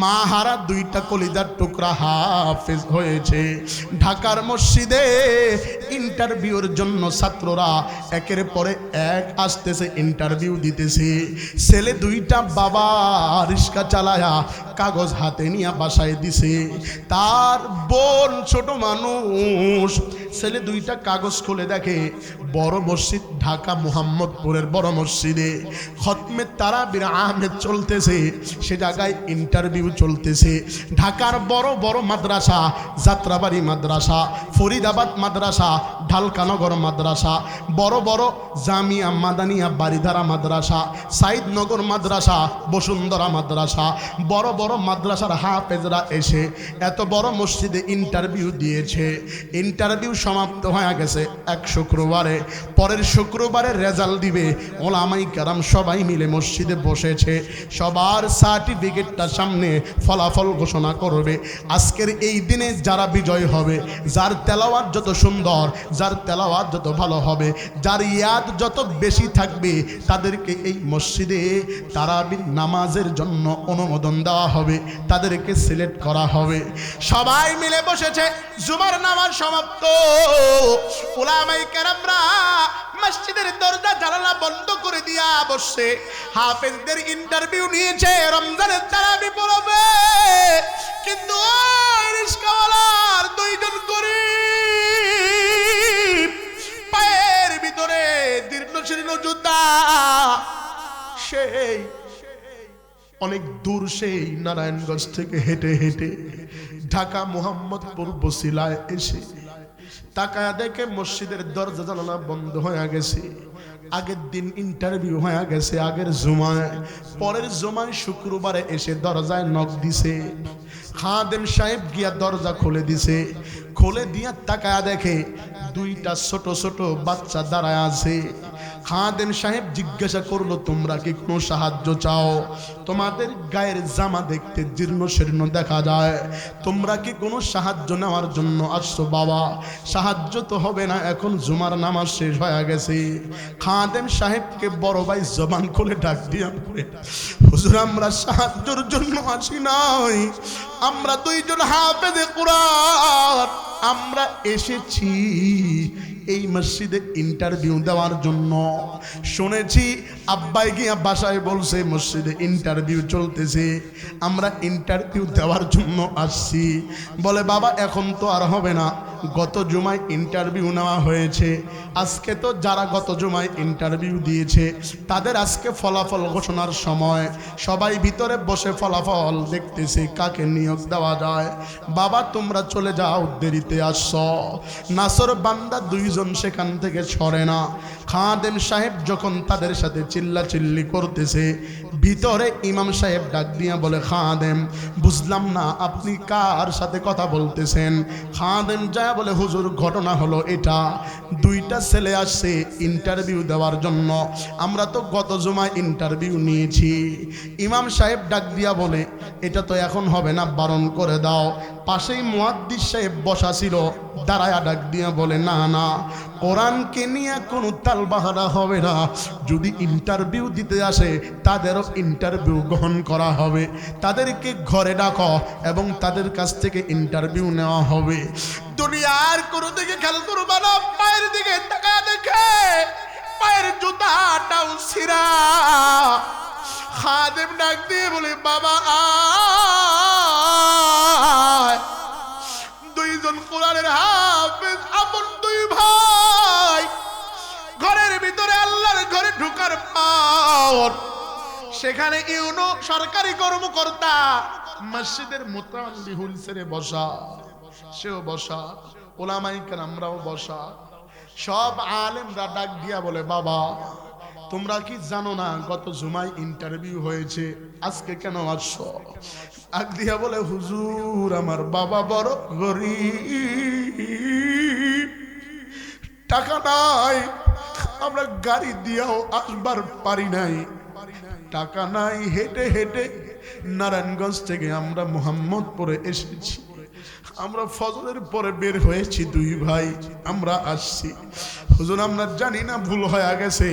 মা হারা দুইটা কলিজার টুকরা হাফেজ হয়েছে। ঢাকার মসজিদে ইন্টারভিউর জন্য ছাত্ররা একের পরে এক আসতেছে, ইন্টারভিউ দিতেছে। ছেলে দুইটা বাবা রিক্সা চালায়া কাগজ হাতে নিয়ে বাসায় দিছে। তার বোন ছোট মানুষ, ছেলে দুইটা কাগজ খুলে দেখে বড় মসজিদ ঢাকা মুহাম্মদপুরের বড় মসজিদে খতমে তারাবির আহমেদ চলতেছে, সে জায়গায় ইন্টারভিউ চলতেছে। ঢাকার বড় বড় মাদ্রাসা, যাত্রাবাড়ি মাদ্রাসা, ফরিদাবাদ মাদ্রাসা, ঢালকানগর মাদ্রাসা, বড় বড় জামিয়া মাদানিয়া বারিধারা মাদ্রাসা, সাইদনগর মাদ্রাসা, বসুন্ধরা মাদ্রাসা, বড় বড় মাদ্রাসার হাফেজরা এসে এত বড় মসজিদে ইন্টারভিউ দিয়েছে। ইন্টারভিউ সমাপ্ত হয়ে গেছে এক শুক্রবারে। পরের শুক্রবারে রেজাল্ট দিবে। ওলামাই কেরাম সবাই মিলে মসজিদে বসেছে, সবার সার্টিফিকেটটা সামনে, ফলাফল ঘোষণা করবে। আজকের এই দিনে যারা বিজয় হবে, যার তেলাওয়াত যত সুন্দর, যার তেলাওয়াত যত ভালো হবে, যার ইয়াদ যত বেশি থাকবে, তাদেরকে এই মসজিদে তারাবির নামাজের জন্য অনুমোদন দেওয়া হবে, তাদেরকে সিলেক্ট করা হবে। সবাই মিলে বসেছে, জুমার নামাজ সমাপ্ত। উলামায়ে কেরামরা মসজিদের দরজা জানালা বন্ধ করে দিয়া বসে হাফেজদের ইন্টারভিউ নিয়েছে, রমজানের তারাবি পড়বে। কিন্তু ওই রিস্কাওয়ালার দুইজন গরীব, পায়ের ভিতরে দীর্ঘ শীর্ণ জুতা, সেই অনেক দূর, সেই নারায়ণগঞ্জ থেকে হেঁটে হেঁটে ঢাকা মুহাম্মদপুর বসিলায় এসে তাকায়া দেখে মসজিদের দরজা জানালা বন্ধ হয়ে গেছে। আগের দিন ইন্টারভিউ হয়ে গেছে, আগের জুমায়। পরের জুমায় শুক্রবারে এসে দরজায় নক দিছে। খাদেম সাহেব গিয়া দরজা খুলে দিছে। খুলে দিয়া তাকায়া দেখে দুইটা ছোট ছোট বাচ্চা দাঁড়ায় আছে। খাদেম সাহেব জিজ্ঞাসা করলো, তোমরা কি কোনো সাহায্য চাও? তোমাদের গায়ের জামা দেখতে জীর্ণ শীর্ণ দেখা যায়, তোমরা কি কোনো সাহায্য নেওয়ার জন্য আসছো? বাবা, সাহায্য তো হবে না, এখন জুমার নামাজ শেষ হয়ে গেছে। খাদেম সাহেবকে বড় ভাই জবান খুলে ডাক দিয়া বলে, হুজুর, আমরা সাহায্যের জন্য আসি নাই, আমরা দুইজন হাফেজে কুরআন, আমরা এসেছি এই মসজিদে ইন্টারভিউ দেওয়ার জন্য। শুনেছি আব্বাই গিয়া বাসায় বলছে মসজিদে ইন্টারভিউ চলতেছে, আমরা ইন্টারভিউ দেওয়ার জন্য আসছি। বলে, বাবা, এখন তো আর হবে না, গত জুমায় ইন্টারভিউ নেওয়া হয়েছে। আজকে তো যারা গত জুমায় ইন্টারভিউ দিয়েছে তাদের আজকে ফলাফল ঘোষণার সময়, সবাই ভিতরে বসে ফলাফল দেখতেছে কাকে নিয়োগ দেওয়া যায়। বাবা, তোমরা চলে যাও, দেরিতে আসছ। নাসর বান্দা দুইজন সেখান থেকে সরে না। খাদেম সাহেব যখন তাদের সাথে চিল্লাচিল্লি করতেছে, ভিতরে ইমাম সাহেব ডাক দিয়া বলে, খাদেম, বুঝলাম না আপনি কার সাথে কথা বলতেছেন? খাদেম যায় বলে, হুজুর, ঘটনা হলো এটা, দুইটা ছেলে আসছে ইন্টারভিউ দেওয়ার জন্য, আমরা তো গত জুমায় ইন্টারভিউ নিয়েছি। ইমাম সাহেব ডাক দিয়া বলে, এটা তো এখন হবে না, বারণ করে দাও। পাশেই মুয়াদ্দিস সাহেব বসা ছিল, দাঁড়ায়া ডাক দিয়া বলে, না না, কোরআনকে নিয়ে কোনো তালবাহানা হবে না, যদি ইন্টারভিউ দিতে আসে তাদেরও ইন্টারভিউ গ্রহণ করা হবে, তাদেরকে ঘরে ডাকো এবং তাদের কাছ থেকে ইন্টারভিউ নেওয়া হবে। দুনিয়ার কোনো দিকে খেয়াল করবা না, পায়ের দিকে তাকায়া দেখে পায়ের জুতাটাও ছিঁড়া। খাদেম ডাক দিয়ে বলে, বাবা আয়। দুইজন কোরআনের হাফেজ, আপন দুই ভাই, ঘরের ভিতরে আল্লাহর ঘরে ঢোকার পর সেখানে ইউনো সরকারি কর্মকর্তা মসজিদের মুতাল্লি হুলসেরে বসা, সেও বসা, ওলামায়ে কেরামরাও বসা। সব আলেমরা ডাক দিয়া বলে, বাবা, তোমরা কি জানো না গত জুমায় ইন্টারভিউ হয়েছে, আজকে কেন আসছো? ডাক দিয়া বলে, হুজুর, আমার বাবা বড় গরীব, টাকা নাই, আমরা গাড়ি দিয়েও আসবার পারি নাই, টাকা নাই, হেঁটে হেঁটে নারায়ণগঞ্জ থেকে আমরা মুহাম্মদপুরে এসেছি, আমরা ফজরের পরে বের হয়েছি দুই ভাই, আমরা আসছি। হুজুর, আমরা জানি না, ভুল হয়ে গেছে।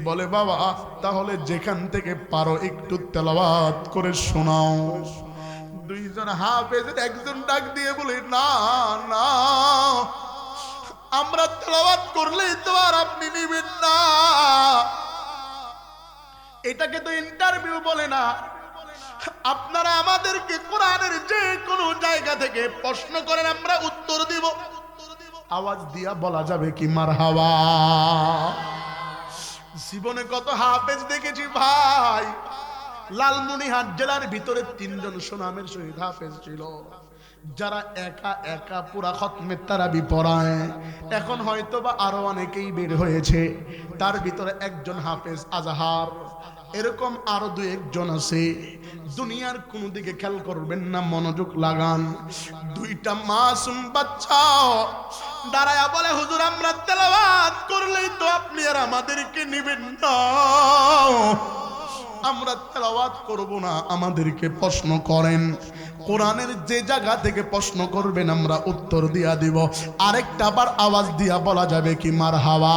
বলে, বাবা, তাহলে যেখান থেকে পারো একটু তেলাওয়াত করে শোনাও। দুইজন হাফেজের একজন ডাক দিয়ে বলে, না না, আমরা তেলাওয়াত করলেই তো আর আপনি নিবেন না, এটাকে তো ইন্টারভিউ বলে না, আপনারা আমাদেরকে কোরআনের যে কোনো জায়গা থেকে প্রশ্ন করেন, আমরা উত্তর দিব। আওয়াজ দিয়া বলা যাবে কি মারহাবা? জীবনে কত হাফেজ দেখেছি ভাই। লালমনিরহাট জেলার ভিতরে 3 জন সুনামের শহীদ হাফেজ ছিল, যারা একা একা পুরা খতমে তারাবি পড়ায়। এখন হয়তো বা আরো অনেকেই বের হয়েছে, তার ভিতরে একজন হাফেজ আজহার, এরকম আরো 2-1 জন আছে। দুনিয়ার কোন দিকে খেয়াল করবেন না, মনোযোগ লাগান। 2টা মাসুম বাচ্চা দাঁড়ায়া বলে, হুজুর আমরা তেলাওয়াত করলেই তো আপনি আর আমাদেরকে নিবেন না, আমরা তেলাওয়াত করব না, আমাদেরকে প্রশ্ন করেন। কোরআনের যে জায়গা থেকে প্রশ্ন করবেন আমরা উত্তর দিয়া দিব। আরেকটা বার আওয়াজ দিয়া বলা যাবে কি মারহাবা?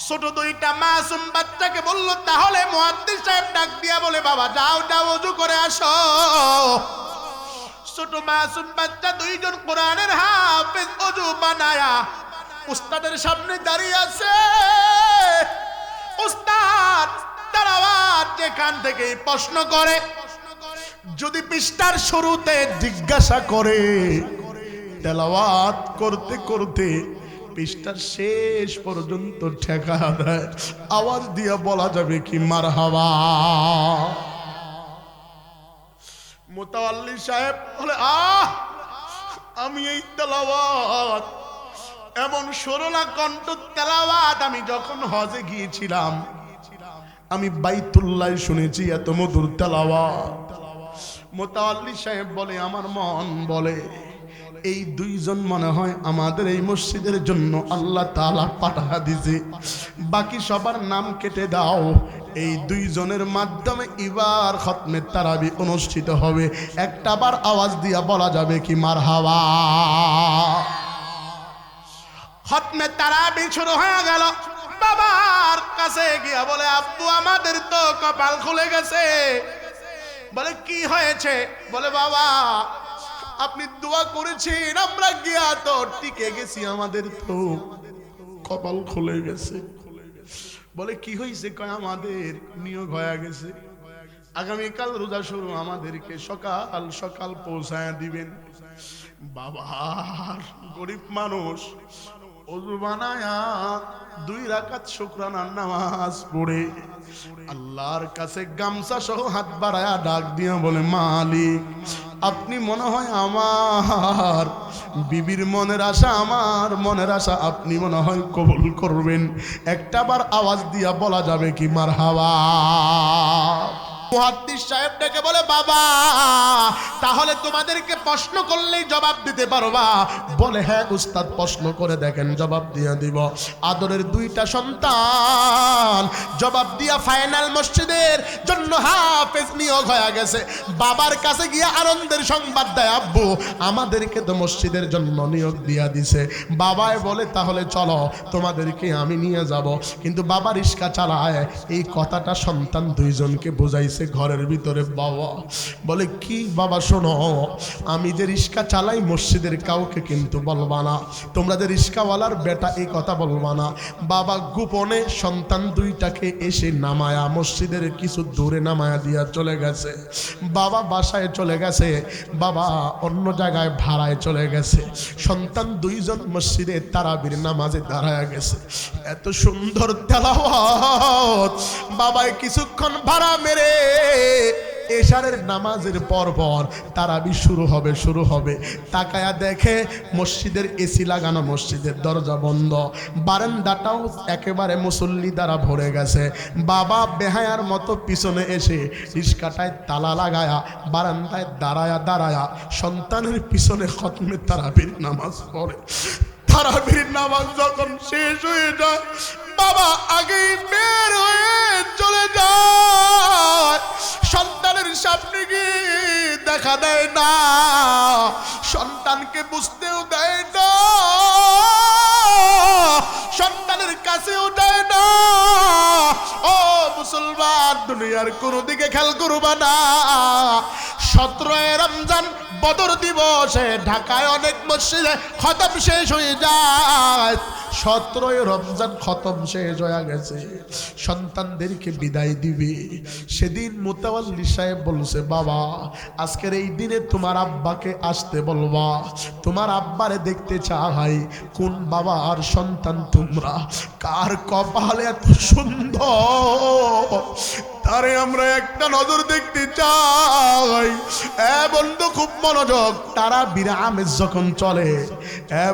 ছোট 2টা মাসুম বাচ্চাকে বলল, তাহলে মুহাদ্দিস সাহেব ডাক দিয়া বলে, বাবা যাও যাও ওযু করে আসো। ছোট মাসুম বাচ্চা 2 জন কোরআনের হাফেজ ওযু বানায়া উস্তাদের সামনে দাঁড়িয়ে আছে। উস্তাদ তেলাওয়াত যেখান থেকে প্রশ্ন করে, যদি পৃষ্ঠার শুরুতে জিজ্ঞাসা করে, তেলাওয়াত করতে করতে পৃষ্ঠার শেষ পর্যন্ত ঠেকা দেয়, আওয়াজ দিয়া বলা যাবে কি মারহাবা? মুতাওয়াল্লি সাহেব বলে, আমি এই তেলাওয়াত, এমন সরলা কণ্ঠ তেলাওয়াত আমি যখন হজে গিয়েছিলাম আমি বাইতুল্লাহ শুনেছি, এত মধুর তেলাওয়াত। মুতাওয়াল্লি সাহেব বলে, আমার মন বলে এই 2 জন মনে হয় আমাদের এই মসজিদের জন্য আল্লাহ তাআলা পাঠা দিয়েছে, বাকি সবার নাম কেটে দাও, এই 2 জনের মাধ্যমে এবার খতমে তারাবি অনুষ্ঠিত হবে। একটা বার আওয়াজ দিয়া বলা যাবে কি মারহাবা? খতমে তারাবি শুরু হয়ে গেল। বাবার কাছে গিয়া বলে, আব্বু আমাদের তো কপাল খুলে গেছে। বলে কি হয়েছে? বলে বাবা আপনি দোয়া করেছেন, আমরা গিয়া তো টিকে গেছি, আমাদের তো কপাল খুলে গেছে। বলে কি হয়েছে? কয় আমাদের নিয়োগ হয়ে গেছে, আগামীকাল রোজা শুরু, আমাদেরকে সকাল সকাল পৌঁছায় দিবেন। বাবার গরিব মানুষ ওযু বানায়া 2 রাকাত শুকরানার নামাজ পড়ে আল্লাহর কাছে গামছা সহ হাত বাড়ায়া ডাক দিয়া বলে, মালিক আপনি মনে হয় আমার বিবির মনের আশা, আমার মনের আশা আপনি মনে হয় কবুল করবেন। একটা বার আওয়াজ দিয়া বলা যাবে কি মারহাবা? মুহাদ্দিস সাহেব ডেকে বলে, বাবা তাহলে তোমাদেরকে প্রশ্ন করলেই জবাব দিতে পারবা? বলে হ্যাঁ উস্তাদ, প্রশ্ন করে দেখেন, জবাব দিয়ে দিব। আদরের 2টা সন্তান জবাব দিয়া ফাইনাল মসজিদের জন্য হাফেজ নিয়োগ হয়ে গেছে। বাবার কাছে গিয়ে আনন্দের সংবাদ দেয়, আব্বু আমাদেরকে তো মসজিদের জন্য নিয়োগ দিয়া দিছে। বাবায় বলে, তাহলে চলো তোমাদেরকে আমি নিয়ে যাব। কিন্তু বাবা রিস্কা চালায়, এই কথাটা সন্তান 2 জনকে বুঝাইছে ঘরের ভিতরে। বাবা বলে, কি বাবা শোনো, আমি যে রিস্কা চালাই মসজিদের কাউকে কিন্তু বলবা না, তোমরা যে রিস্কাওয়ালার বেটা এই কথা বলবা না। বাবা গোপনে সন্তান 2টাকে এসে নামায়া মসজিদের কিছু দূরে নামায়া দিয়া চলে গেছে। বাবা বাসায় চলে গেছে, বাবা অন্য জায়গায় ভাড়ায় চলে গেছে। সন্তান 2 জন মসজিদে তারাবির নামাজে দাঁড়ায় গেছে। এত সুন্দর তেলাওয়াত, বাবায় কিছুক্ষণ ভাড়া মেরে এশারের নামাজের পর তারাবি শুরু হবে। তাকায়া দেখে মসজিদের এসি লাগানো, মসজিদের দরজা বন্ধ, বারান্দাটাও একেবারে মুসল্লি দ্বারা ভরে গেছে। বাবা বেহায়ার মতো পিছনে এসে রিস্কাটায় তালা লাগায়া বারান্দায় দাঁড়ায়া সন্তানের পিছনে খতমে তারাবির নামাজ পড়ে। তারাবির নামাজ যখন শেষ হয়ে যায়, বাবা আগেই বের হয়ে চলে যায়, সন্তানের সামনে গিয়ে দেখা দেয় না, সন্তানকে বুঝতেও দেয় না, সন্তানের কাছেও দেয় না। ও মুসলমান, দুনিয়ার কোনো দিকে খেয়াল করবা না, 17 রমজান বদর দিবসে ঢাকায় অনেক মসজিদে খতম শেষ হয়ে যায়। 17 রমজান খতম শেষ হয়ে গেছে, সন্তানদেরকে বিদায় দিবে। সেদিন মোতাওয়াল্লি সাহেব বলছে, বাবা আজকের এই দিনে তোমার আব্বাকে আসতে বলবা, তোমার আব্বারে দেখতে চাই। কোন বাবা আর সন্তান তোমরা, কার কপালে এত সুন্দর, তারে আমরা একটা নজর দেখতে চাই। বন্ধু খুব মনোযোগ, তারা বিরা আমেজ যখন চলে,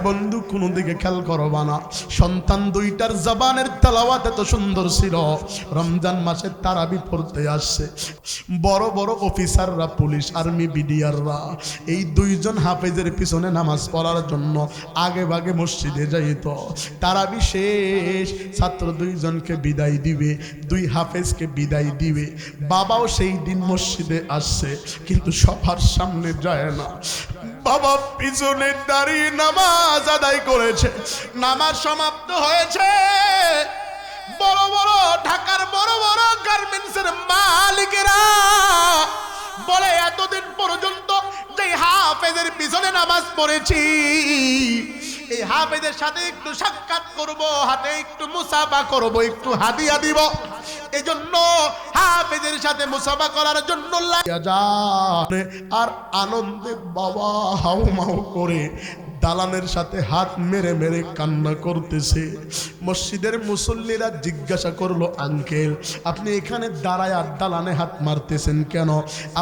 বন্ধু কোনো দিকে খেয়াল করবা না। সন্তান দুইটার জবানের তেলাওয়াত এত সুন্দর ছিল। রমজান মাসে তারাবি পড়তে আসছে, বড় বড় অফিসাররা, পুলিশ, আর্মি, বিডিআররা এই দুইজন হাফেজের পিছনে নামাজ পড়ার জন্য আগে ভাগে মসজিদে যাইত। তারাবি শেষ, ছাত্র দুইজনকে বিদায় দিবে, দুই হাফেজকে বিদায় দিবে। বাবাও সেই দিন মসজিদে আসছে, কিন্তু সবার সামনে যায় না। বাবা পিছনে দাঁড়িয়ে নামাজ আদায় করেছে। নামাজ সমাপ্ত হয়েছে। বড় বড় ঢাকার বড় বড় গার্মেন্টসের মালিকেরা বলে, এতদিন পর্যন্ত যে হাফেজের পিছনে নামাজ পড়েছি, এই হাফেজের সাথে একটু সাক্ষাৎ করব, হাতে একটু মুসাফা করব, একটু হাদিয়া দিব। এই জন্য হাফেজের সাথে মুসাফা করার জন্য আর আনন্দে বাবা হাউমাউ করে দালানের সাথে হাত মেরে মেরে কান্না করতেছে। মসজিদের মুসল্লিরা জিজ্ঞাসা করলো, আঙ্কেল আপনি এখানে দাঁড়ায় আর দালানে হাত মারতেছেন কেন?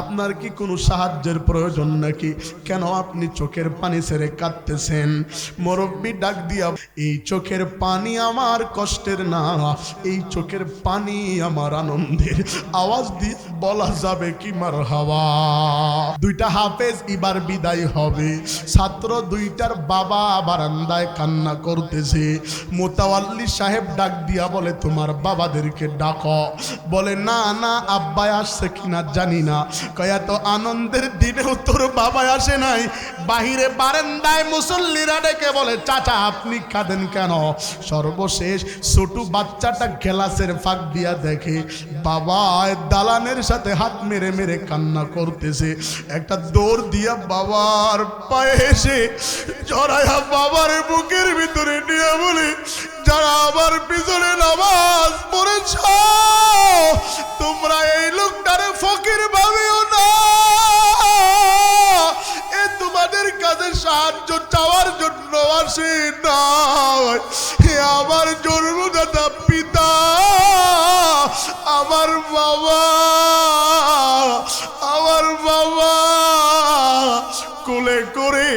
আপনার কি কোনো সাহায্যের প্রয়োজন নাকি? কেন আপনি চোখের পানি ছেড়ে কাঁদতেছেন? মুরব্বি ডাক দিয়া, এই চোখের পানি আমার কষ্টের না, এই চোখের পানি আমার আনন্দের। আওয়াজ দিয়ে বলা যাবে কি মারহাবা। দুইটা হাফেজ এবার বিদায় হবে। ছাত্র দুইটার বাবা বারান্দায় কান্না করতেছে। মোতাওয়াল্লি সাহেব ডাক দিয়া বলে, তোমার বাবাদেরকে ডাকো। বলে, না না, আব্বাই আসছে কিনা জানি না। কয়া, তো আনন্দের দিনেও তোর বাবা আসে নাই? বাহিরে বারান্দায় মুসল্লিরা ডেকে বলে, চাচা আপনি কাঁদেন কেন? সর্বশেষ ছোট বাচ্চাটা গ্লাসের ফাঁক দিয়া দেখে বাবা দালানের সাথে হাত মেরে মেরে কান্না করতেছে। একটা দৌড় দিয়া বাবার পায়ে এসে জড়াইয়া বাবার বুকের ভিতরে নিয়ে বলে, যারা আমার পিছনে নামাজ পড়েছ তোমরা এই লোকটারে ফকির ভাবিও না। এ তোমাদের কাছে সাহায্য চাওয়ার জন্য আসে না। হে আমার জন্মদাতা পিতা, আমার বাবা, আমার বাবা কোলে করে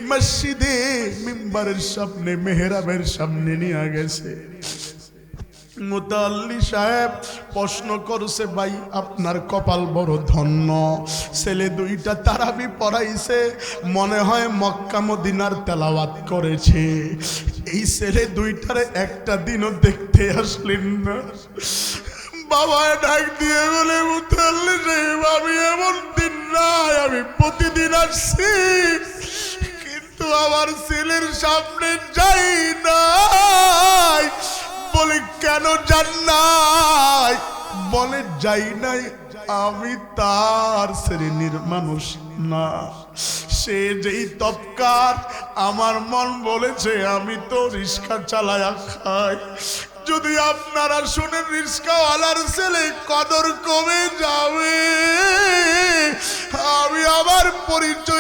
মসজিদে মিম্বারের সামনে, মেহরাবের সামনে নিয়ে গেছে। মুতাল্লি সাহেব প্রশ্ন করছে, ভাই আপনার কপাল বড় ধন্য, ছেলে দুইটা তারাবি পড়াইছে, মনে হয় মক্কা মদিনার তেলাওয়াত করেছে। এই ছেলে দুইটারে একটা দিনও দেখতে আসলেন না। বাবা ডাক দিয়ে বলে, মুতাল্লি সাহেব আমি এমন দিন নাই, আমি প্রতিদিন আসছি, কিন্তু আমার ছেলের সামনে যাই নাই। বলে, কেন যান নাই? বলে, যাই নাই, আমি তার শ্রেণীর মানুষ না। সে যেই তবকার, আমার মন বলেছে আমি তো রিক্সা চালায়া খাই। যদি আপনারা শুনেন রিক্সাওয়ালার ছেলে কদর কমে যাবে, আমি আমার পরিচয়